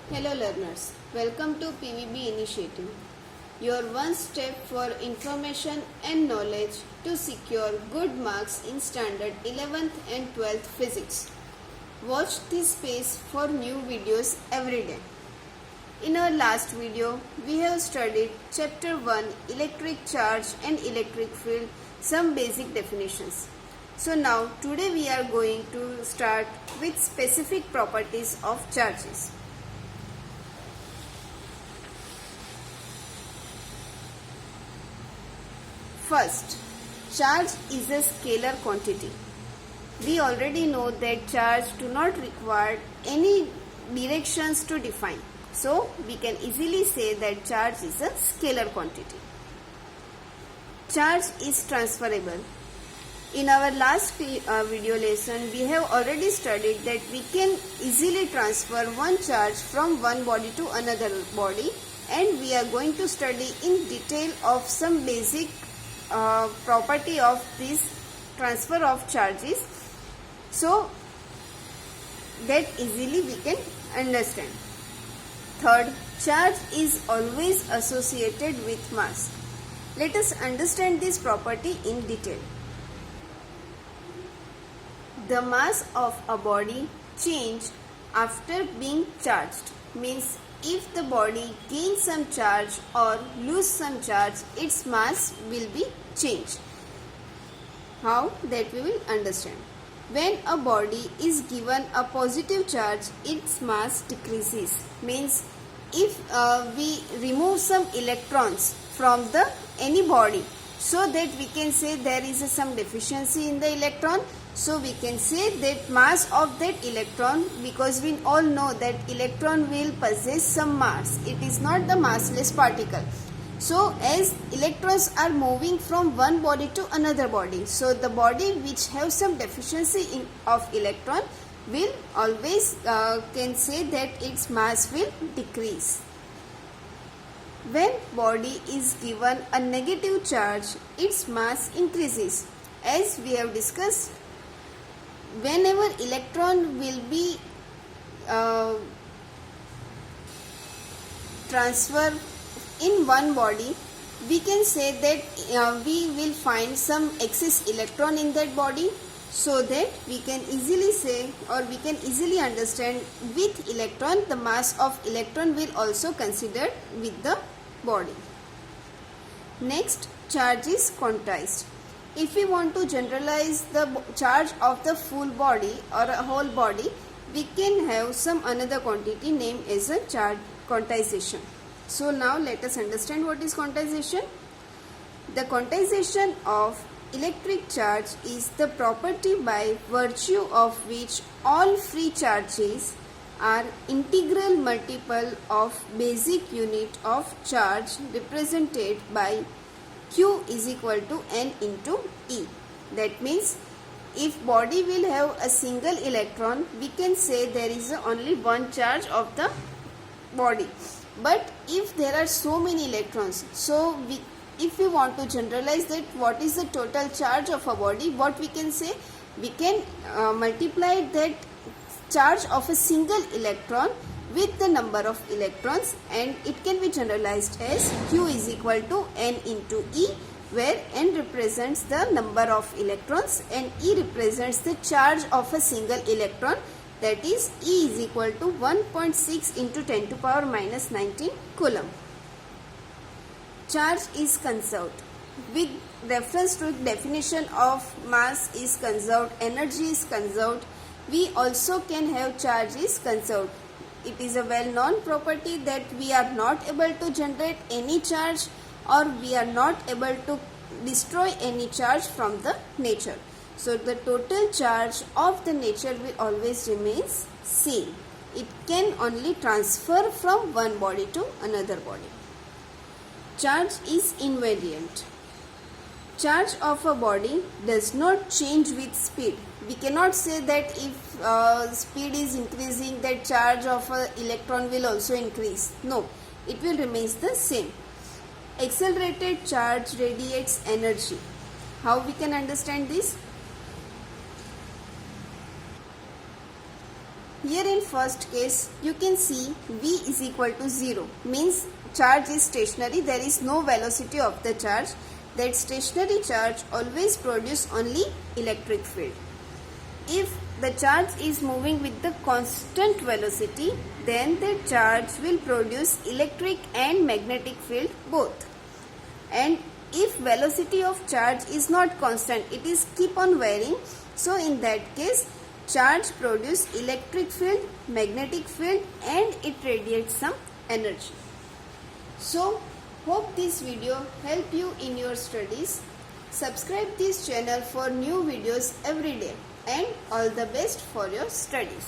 Hello learners, welcome to PVB Initiative, your one step for information and knowledge to secure good marks in standard 11th and 12th physics. Watch this space for new videos every day. In our last video, we have studied chapter 1 electric charge and electric field, some basic definitions. So now today we are going to start with specific properties of charges. First, charge is a scalar quantity. We already know that charge do not require any directions to define. So, we can easily say that charge is a scalar quantity. Charge is transferable. In our last video lesson, we have already studied that we can easily transfer one charge from one body to another body, and we are going to study in detail of some basic property of this transfer of charges, so that easily we can understand. Third, charge is always associated with mass. Let us understand this property in detail. The mass of a body changes after being charged, means if the body gains some charge or lose some charge, its mass will be changed. How? That we will understand. When a body is given a positive charge, its mass decreases. Means if we remove some electrons from any body, so that we can say there is some deficiency in the electron, so we can say that mass of that electron, because we all know that electron will possess some mass. It is not the massless particle. So as electrons are moving from one body to another body, so the body which has some deficiency of electron will always can say that its mass will decrease. When body is given a negative charge, its mass increases. As we have discussed, whenever electron will be transferred in one body, we can say that we will find some excess electron in that body, so that we can easily say, or we can easily understand, with electron the mass of electron will also considered with the body. Next, charge is quantized. If we want to generalize the charge of the full body or a whole body, we can have some another quantity named as a charge quantization. So now let us understand what is quantization. The quantization of electric charge is the property by virtue of which all free charges are integral multiple of basic unit of charge represented by Q is equal to N into E. That means if body will have a single electron, we can say there is only one charge of the body. But if there are so many electrons, so if we want to generalize that what is the total charge of a body, what we can say, we can multiply that charge of a single electron with the number of electrons, and it can be generalized as Q is equal to N into E, where N represents the number of electrons and E represents the charge of a single electron, that is E is equal to 1.6 into 10 to power minus 19 coulomb. Charge is conserved. With reference to definition of mass is conserved, energy is conserved, we also can have charge is conserved. It is a well-known property that we are not able to generate any charge, or we are not able to destroy any charge from the nature. So the total charge of the nature will always remains same. It can only transfer from one body to another body. Charge is invariant. Charge of a body does not change with speed. We cannot say that if speed is increasing, that charge of an electron will also increase. No, it will remain the same. Accelerated charge radiates energy. How we can understand this? Here in first case, you can see V is equal to 0, means charge is stationary, there is no velocity of the charge. That stationary charge always produce only electric field. If the charge is moving with the constant velocity, then the charge will produce electric and magnetic field both. And if velocity of charge is not constant, it is keep on varying, so in that case charge produce electric field, magnetic field, and it radiates some energy. So hope this video help you in your studies. Subscribe this channel for new videos every day, and all the best for your studies.